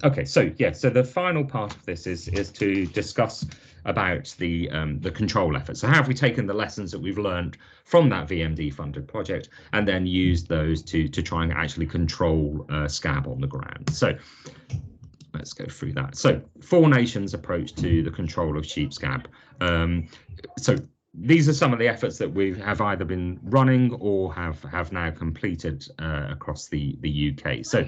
Okay, so yeah, so the final part of this is to discuss about the control effort. So how have we taken the lessons that we've learned from that VMD-funded project and then used those to try and actually control scab on the ground? So let's go through that. So 4 nations approach to the control of sheep scab. So these are some of the efforts that we have either been running or have now completed across the UK. So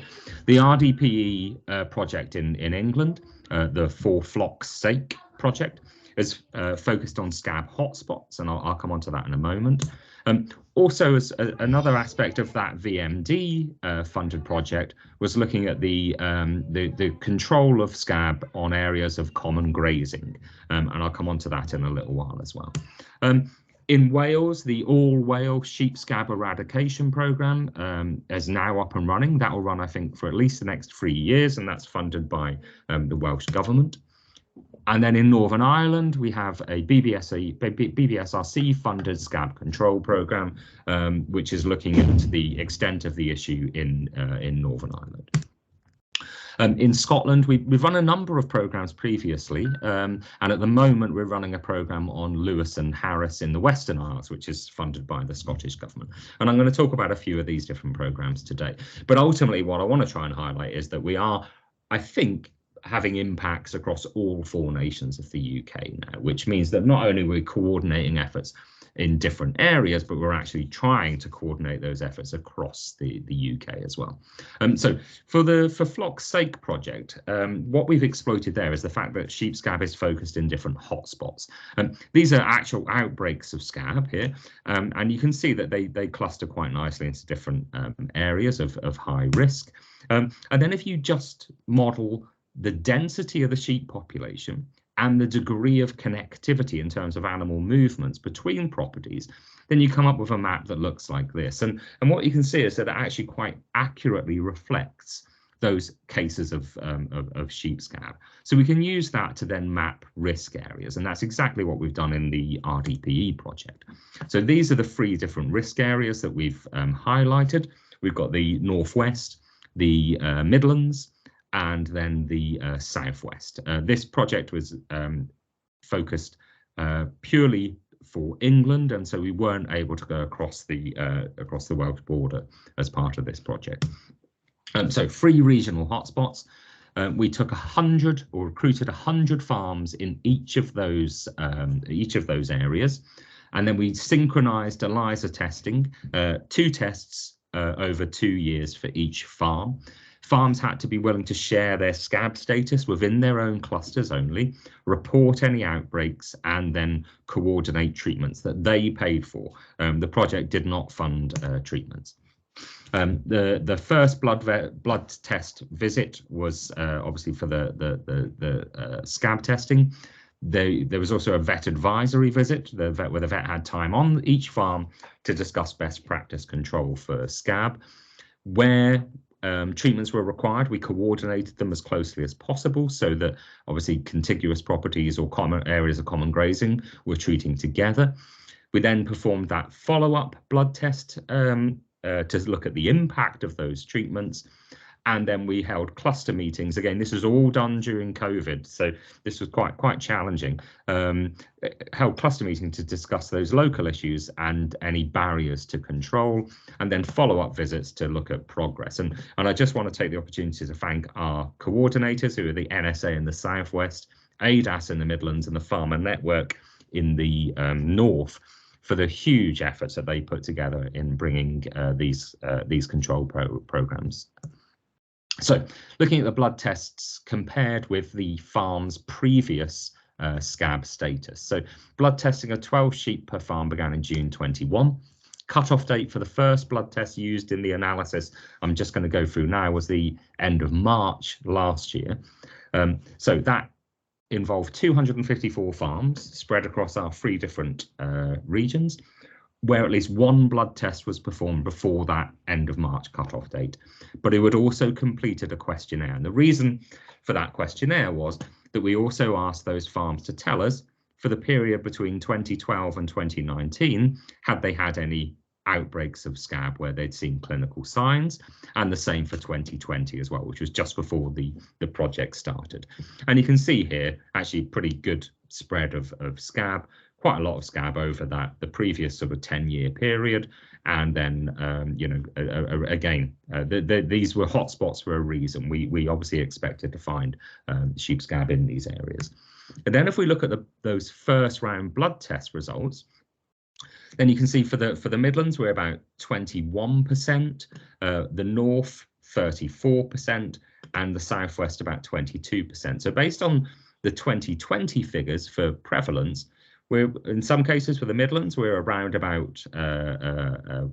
the RDPE project in England, the For Flock's Sake project, is focused on scab hotspots, and I'll come on to that in a moment. Also, as another aspect of that VMD funded project was looking at the control of scab on areas of common grazing, and I'll come on to that in a little while as well. In Wales, the All Wales Sheep Scab Eradication Programme is now up and running. That will run, I think, for at least the next 3 years, and that's funded by the Welsh Government. And then in Northern Ireland, we have a BBSRC-funded scab control programme, which is looking into the extent of the issue in Northern Ireland. In Scotland, we've run a number of programmes previously, and at the moment we're running a programme on Lewis and Harris in the Western Isles, which is funded by the Scottish Government. And I'm going to talk about a few of these different programmes today. But ultimately, what I want to try and highlight is that we are, I think, having impacts across all 4 nations of the UK now, which means that not only are we coordinating efforts in different areas, but we're actually trying to coordinate those efforts across the UK as well. So for Flock's Sake project, what we've exploited there is the fact that sheep scab is focused in different hotspots. These are actual outbreaks of scab here, and you can see that they cluster quite nicely into different areas of high risk. And then if you just model the density of the sheep population and the degree of connectivity in terms of animal movements between properties, then you come up with a map that looks like this. And what you can see is that it actually quite accurately reflects those cases of sheep scab. So we can use that to then map risk areas, and that's exactly what we've done in the RDPE project. So these are the 3 different risk areas that we've highlighted. We've got the Northwest, the Midlands, and then the Southwest. This project was focused purely for England, and so we weren't able to go across the Welsh border as part of this project. So 3 regional hotspots. We took 100 or recruited 100 farms in each of those areas, and then we synchronized ELISA testing, 2 tests over 2 years for each farm. Farms had to be willing to share their scab status within their own clusters only, report any outbreaks, and then coordinate treatments that they paid for. The project did not fund treatments. The first blood test visit was obviously for the scab testing. There was also a vet advisory visit, where the vet had time on each farm to discuss best practice control for scab. Where treatments were required, we coordinated them as closely as possible so that obviously contiguous properties or common areas of common grazing were treating together. We then performed that follow-up blood test to look at the impact of those treatments. And then we held cluster meetings. Again, this was all done during COVID, so this was quite challenging. Held cluster meetings to discuss those local issues and any barriers to control, and then follow-up visits to look at progress. And I just want to take the opportunity to thank our coordinators, who are the NSA in the Southwest, ADAS in the Midlands, and the Farmer Network in the North, for the huge efforts that they put together in bringing these control programs. So looking at the blood tests compared with the farm's previous scab status. So blood testing of 12 sheep per farm began in June 21. Cut-off date for the first blood test used in the analysis, I'm just going to go through now, was the end of March last year. So that involved 254 farms spread across our 3 different regions, where at least 1 blood test was performed before that end of March cut-off date. But it would also completed a questionnaire. And the reason for that questionnaire was that we also asked those farms to tell us, for the period between 2012 and 2019, had they had any outbreaks of scab where they'd seen clinical signs, and the same for 2020 as well, which was just before the project started. And you can see here actually pretty good spread of scab, quite a lot of scab over the previous sort of 10-year period. And then, these were hotspots for a reason. We obviously expected to find sheep scab in these areas. And then if we look at those first round blood test results, then you can see for the Midlands, we're about 21%, the North 34%, and the Southwest about 22%. So based on the 2020 figures for prevalence, we're in some cases for the Midlands, we're around about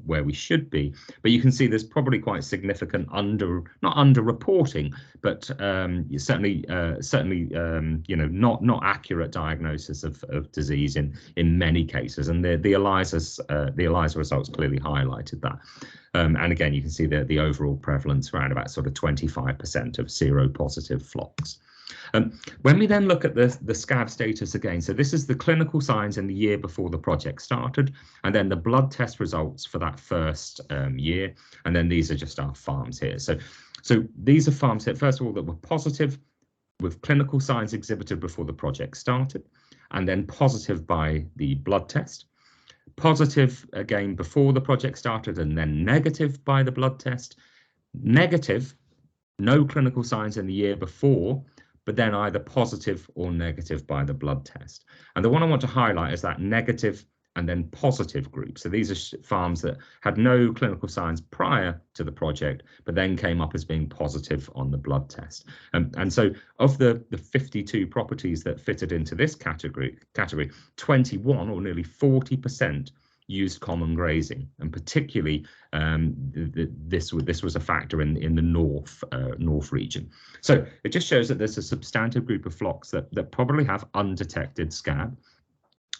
where we should be, but you can see there's probably quite significant not underreporting, but certainly not accurate diagnosis of disease in many cases, and the ELISA results clearly highlighted that. And again, you can see the overall prevalence around about sort of 25% of seropositive flocks. When we then look at the scab status again, so this is the clinical signs in the year before the project started, and then the blood test results for that first year, and then these are just our farms here. So these are farms here, first of all, that were positive with clinical signs exhibited before the project started, and then positive by the blood test, positive again before the project started, and then negative by the blood test, negative, no clinical signs in the year before, but then either positive or negative by the blood test. And the one I want to highlight is that negative and then positive group. So these are farms that had no clinical signs prior to the project, but then came up as being positive on the blood test. And so of the 52 properties that fitted into this category, 21 or nearly 40% used common grazing, and particularly this was a factor in the north region. So it just shows that there's a substantive group of flocks that probably have undetected scab.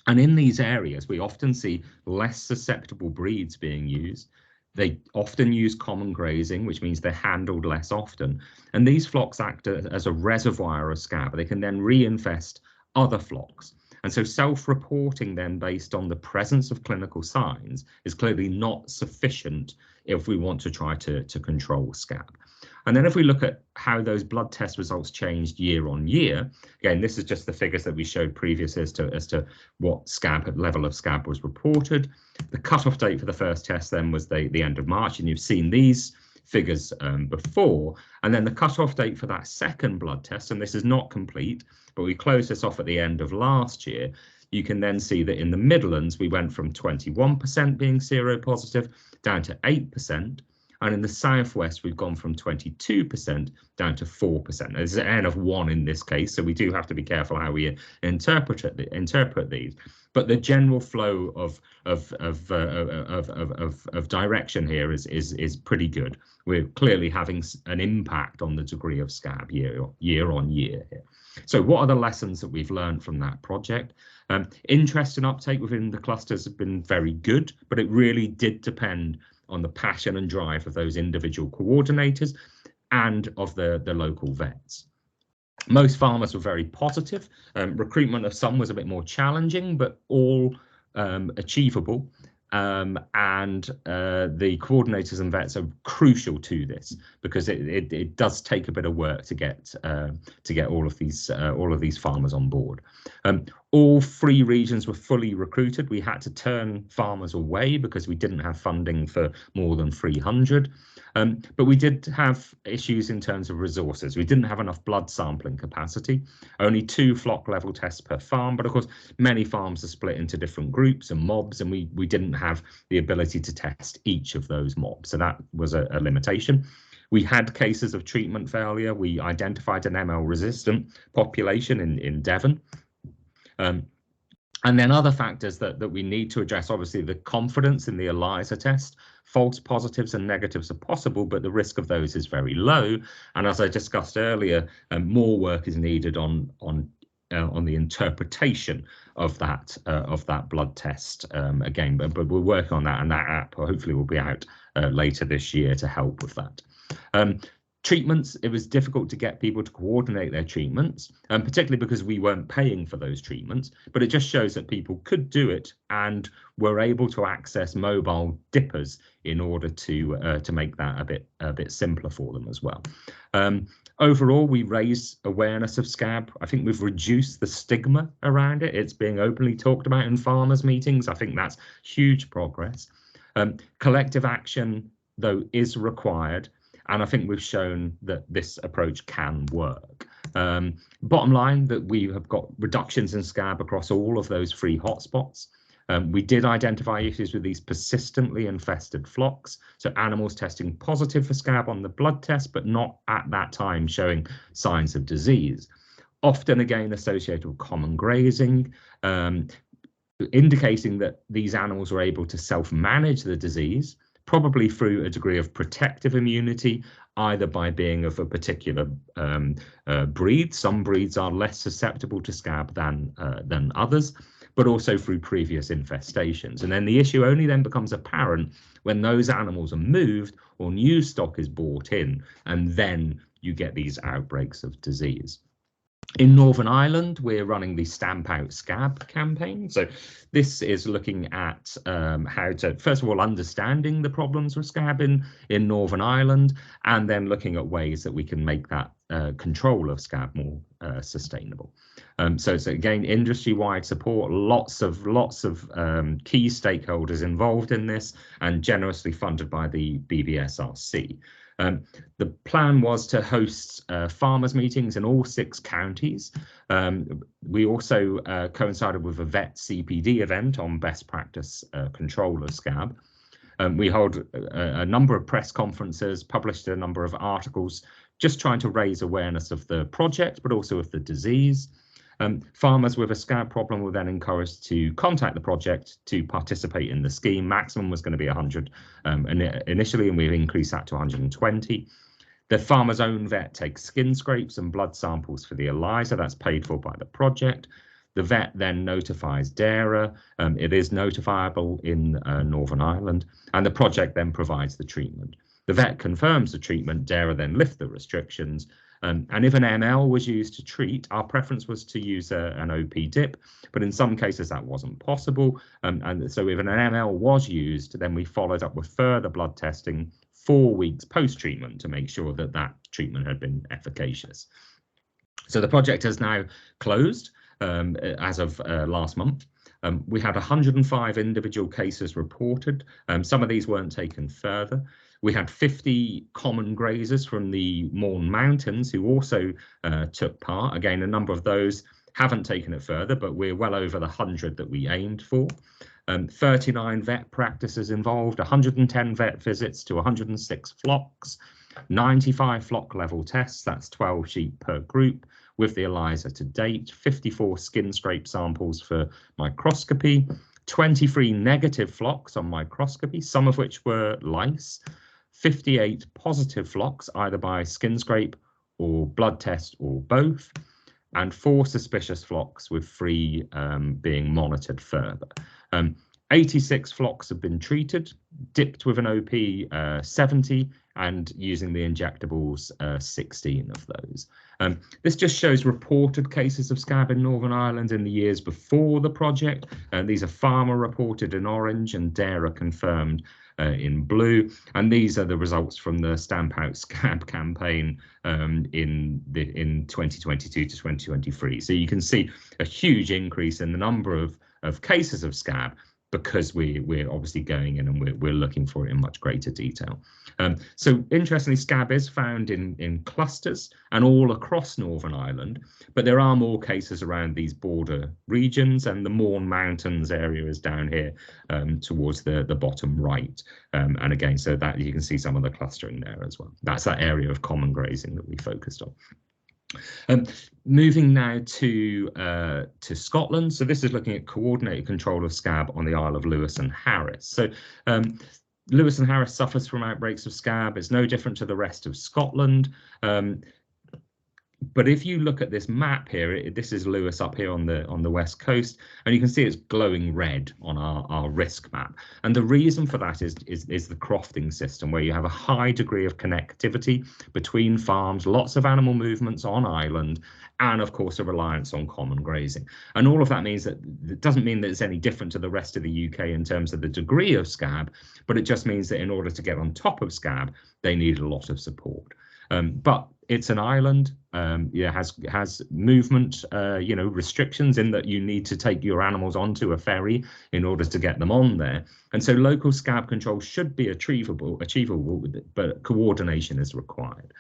And in these areas, we often see less susceptible breeds being used. They often use common grazing, which means they're handled less often. And these flocks act as a reservoir of scab. They can then reinfest other flocks. And so self-reporting then based on the presence of clinical signs is clearly not sufficient if we want to try to control scab. And then if we look at how those blood test results changed year on year, again, this is just the figures that we showed previously as to what level of scab was reported. The cutoff date for the first test then was the end of March, and you've seen these figures before. And then the cutoff date for that second blood test, and this is not complete, but we closed this off at the end of last year. You can then see that in the Midlands, we went from 21% being seropositive down to 8%. And in the Southwest, we've gone from 22% down to 4%. There's an N of 1 in this case, so we do have to be careful how we interpret these. But the general flow of direction here is pretty good. We're clearly having an impact on the degree of scab year on year here. So what are the lessons that we've learned from that project? Interest and uptake within the clusters have been very good, but it really did depend on the passion and drive of those individual coordinators and of the local vets. Most farmers were very positive. Recruitment of some was a bit more challenging, but all achievable. And the coordinators and vets are crucial to this because it does take a bit of work to get all of these farmers on board. All 3 regions were fully recruited. We had to turn farmers away because we didn't have funding for more than 300. But we did have issues in terms of resources. We didn't have enough blood sampling capacity, only 2 flock level tests per farm. But of course, many farms are split into different groups and mobs, and we didn't have the ability to test each of those mobs. So that was a limitation. We had cases of treatment failure. We identified an ML resistant population in Devon. And then other factors that we need to address, obviously the confidence in the ELISA test. False positives and negatives are possible, but the risk of those is very low. And as I discussed earlier, more work is needed on the interpretation of that blood test again. But we're working on that, and that app hopefully will be out later this year to help with that. Treatments, it was difficult to get people to coordinate their treatments, and particularly because we weren't paying for those treatments, but it just shows that people could do it and were able to access mobile dippers in order to make that a bit simpler for them as well. Overall, we raised awareness of scab. I think we've reduced the stigma around it. It's being openly talked about in farmers' meetings. I think that's huge progress. Collective action, though, is required. And I think we've shown that this approach can work. Bottom line, that we have got reductions in scab across all of those 3 hotspots. We did identify issues with these persistently infested flocks, so animals testing positive for scab on the blood test, but not at that time showing signs of disease. Often again associated with common grazing, indicating that these animals were able to self-manage the disease, probably through a degree of protective immunity, either by being of a particular breed. Some breeds are less susceptible to scab than others, but also through previous infestations. And then the issue only then becomes apparent when those animals are moved or new stock is brought in, and then you get these outbreaks of disease. In Northern Ireland, we're running the Stamp Out Scab campaign. So this is looking at how to, first of all, understanding the problems with scab in Northern Ireland, and then looking at ways that we can make that control of scab more sustainable. So it's again industry-wide support, lots of key stakeholders involved in this, and generously funded by the BBSRC. The plan was to host farmers meetings in all 6 counties. We also coincided with a vet CPD event on best practice control of scab. We held a number of press conferences, published a number of articles, just trying to raise awareness of the project, but also of the disease. Farmers with a scab problem were then encouraged to contact the project to participate in the scheme. Maximum was going to be 100 initially, and we've increased that to 120. The farmer's own vet takes skin scrapes and blood samples for the ELISA. That's paid for by the project. The vet then notifies DARA. It is notifiable in Northern Ireland, and the project then provides the treatment. The vet confirms the treatment. DARA then lift the restrictions. And if an ML was used to treat, our preference was to use an OP dip, but in some cases that wasn't possible. And so if an ML was used, then we followed up with further blood testing 4 weeks post-treatment to make sure that that treatment had been efficacious. So the project has now closed as of last month. We had 105 individual cases reported. Some of these weren't taken further. We had 50 common grazers from the Mourne Mountains who also took part. Again, a number of those haven't taken it further, but we're well over the 100 that we aimed for. 39 vet practices involved, 110 vet visits to 106 flocks, 95 flock level tests, that's 12 sheep per group, with the ELISA to date, 54 skin scrape samples for microscopy, 23 negative flocks on microscopy, some of which were lice, 58 positive flocks, either by skin scrape or blood test or both, and 4 suspicious flocks, with 3 being monitored further. 86 flocks have been treated, dipped with an OP 70, and using the injectables 16 of those. This just shows reported cases of scab in Northern Ireland in the years before the project. These are farmer reported in orange and DARA confirmed in blue, and these are the results from the Stamp Out Scab campaign in 2022 to 2023. So you can see a huge increase in the number of cases of scab, because we're obviously going in and we're looking for it in much greater detail. So interestingly, scab is found in clusters and all across Northern Ireland, but there are more cases around these border regions, and the Mourne Mountains area is down here towards the bottom right. And again, so that you can see some of the clustering there as well. That's that area of common grazing that we focused on. Moving now to Scotland. So this is looking at coordinated control of scab on the Isle of Lewis and Harris. So Lewis and Harris suffers from outbreaks of scab. It's no different to the rest of Scotland. But if you look at this map here, this is Lewis up here on the west coast, and you can see it's glowing red on our risk map. And the reason for that is the crofting system, where you have a high degree of connectivity between farms, lots of animal movements on island, and of course a reliance on common grazing. And all of that means that it doesn't mean that it's any different to the rest of the UK in terms of the degree of scab, but it just means that in order to get on top of scab, they need a lot of support. But it's an island, has movement, restrictions in that you need to take your animals onto a ferry in order to get them on there. And so local scab control should be achievable, but coordination is required.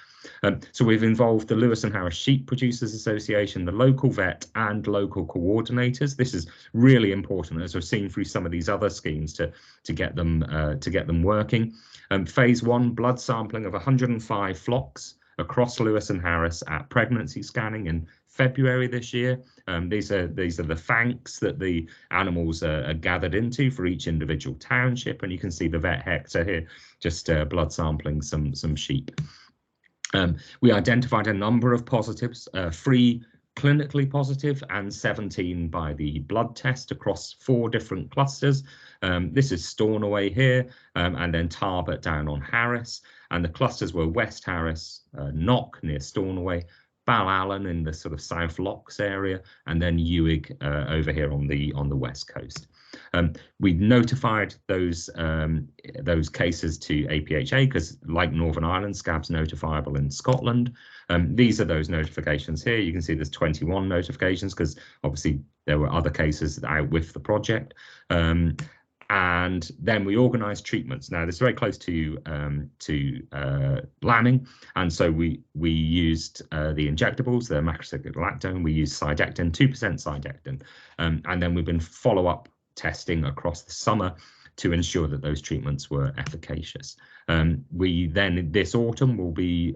So we've involved the Lewis and Harris Sheep Producers Association, the local vet, and local coordinators. This is really important, as we've seen through some of these other schemes, to get them working. Phase 1, blood sampling of 105 flocks across Lewis and Harris at pregnancy scanning in February this year. These are the fanks that the animals are gathered into for each individual township, and you can see the vet Hector here just blood sampling some sheep. We identified a number of positives, 3 clinically positive and 17 by the blood test across 4 different clusters. This is Stornoway here, and then Tarbert down on Harris, and the clusters were West Harris, Knock near Stornoway, Ballallen in the sort of South Locks area, and then Ewig over here on the west coast. We notified those cases to APHA because, like Northern Ireland, scab's notifiable in Scotland. These are those notifications here. You can see there's 21 notifications because obviously there were other cases out with the project. And then we organised treatments. Now this is very close to lambing, and so we used the injectables, the macrocyclic lactone. We used Cydectin, 2% Cydectin, and then we've been follow-up testing across the summer to ensure that those treatments were efficacious. We then this autumn will be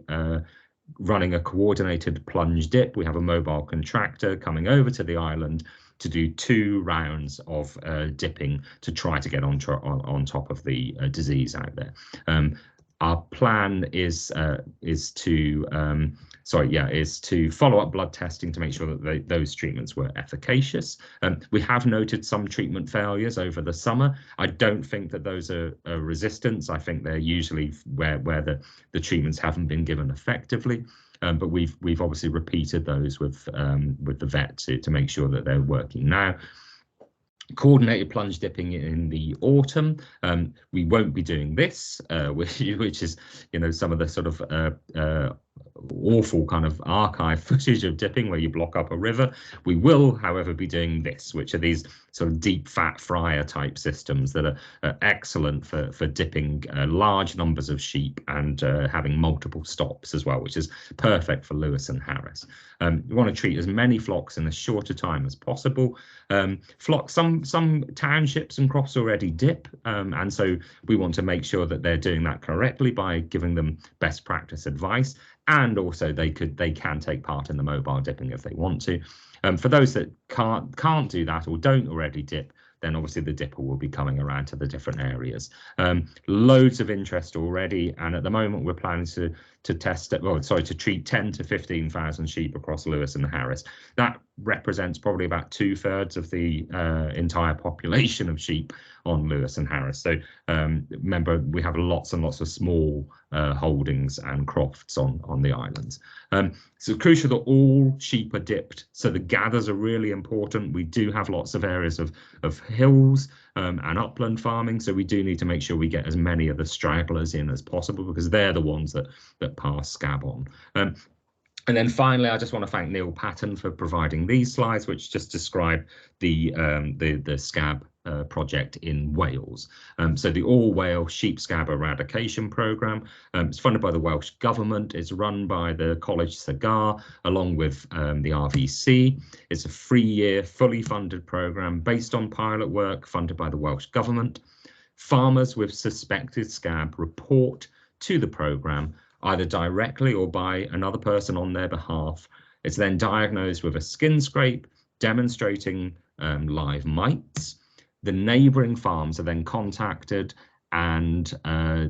running a coordinated plunge dip. We have a mobile contractor coming over to the island to do 2 rounds of dipping to try to get on top of the disease out there. Our plan is to follow up blood testing to make sure that those treatments were efficacious. We have noted some treatment failures over the summer. I don't think that those are resistance. I think they're usually where the treatments haven't been given effectively. But we've obviously repeated those with the vet to make sure that they're working now. Coordinated plunge dipping in the autumn. We won't be doing this, which is, some of the sort of awful kind of archive footage of dipping where you block up a river. We will, however, be doing this, which are these sort of deep fat fryer type systems that are excellent for dipping large numbers of sheep and having multiple stops as well, which is perfect for Lewis and Harris. You want to treat as many flocks in as short a time as possible. Some townships and crops already dip, and so we want to make sure that they're doing that correctly by giving them best practice advice, and also they can take part in the mobile dipping if they want to. For those that can't do that or don't already dip, then obviously the dipper will be coming around to the different areas. Loads of interest already, and at the moment we're planning to treat 10 to 15,000 sheep across Lewis and Harris. That represents probably about 2/3 of the entire population of sheep on Lewis and Harris. So remember, we have lots and lots of small holdings and crofts on the islands. So it's crucial that all sheep are dipped. So the gathers are really important. We do have lots of areas of hills and upland farming, so we do need to make sure we get as many of the stragglers in as possible, because they're the ones that pass scab on. And then finally, I just want to thank Neil Patton for providing these slides, which just describe the scab project in Wales. So the All Wales Sheep Scab Eradication Programme, it's funded by the Welsh Government. It's run by the College Sagar along with the RVC. It's a 3-year fully funded programme based on pilot work funded by the Welsh Government. Farmers with suspected scab report to the programme either directly or by another person on their behalf. It's then diagnosed with a skin scrape demonstrating live mites. The neighbouring farms are then contacted and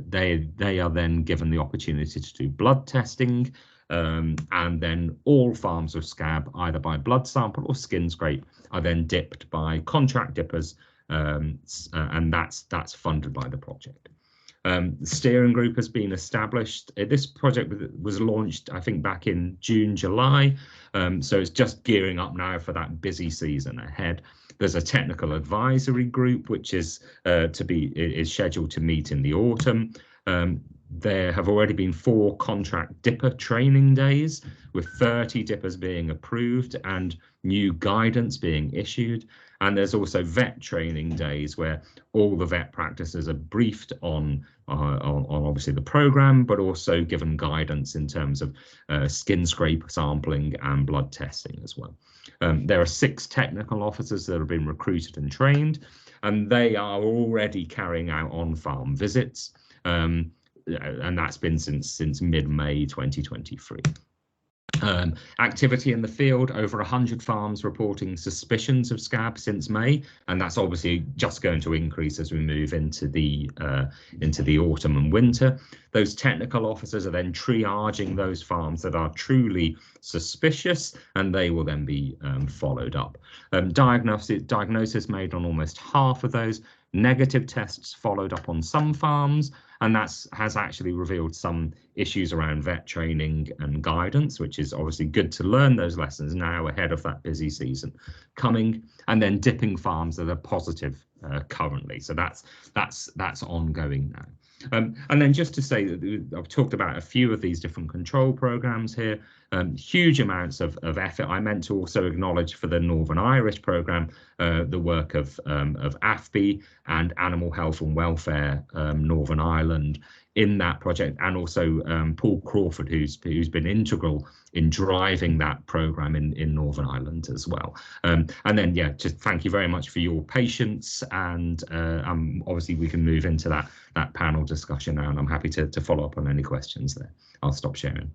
they are then given the opportunity to do blood testing, and then all farms with scab, either by blood sample or skin scrape, are then dipped by contract dippers, and that's funded by the project. The steering group has been established. This project was launched, I think, back in June, July, so it's just gearing up now for that busy season ahead. There's a technical advisory group which is scheduled to meet in the autumn. There have already been 4 contract dipper training days, with 30 dippers being approved and new guidance being issued. And there's also vet training days where all the vet practices are briefed on obviously the program, but also given guidance in terms of skin scrape sampling and blood testing as well. There are 6 technical officers that have been recruited and trained, and they are already carrying out on-farm visits. And that's been since mid-May 2023. Activity in the field: over 100 farms reporting suspicions of scab since May, and that's obviously just going to increase as we move into the autumn and winter. Those technical officers are then triaging those farms that are truly suspicious, and they will then be followed up. Diagnosis made on almost half of those. Negative tests followed up on some farms, and has actually revealed some issues around vet training and guidance, which is obviously good to learn those lessons now ahead of that busy season coming. And then dipping farms that are positive currently, so that's ongoing now. And then just to say that I've talked about a few of these different control programs here, huge amounts of effort. I meant to also acknowledge for the Northern Irish program the work of AFBI and Animal Health and Welfare Northern Ireland in that project, and also Paul Crawford, who's been integral in driving that program in Northern Ireland as well. And then, yeah, just thank you very much for your patience, and obviously we can move into that panel discussion now, and I'm happy to follow up on any questions there. I'll stop sharing.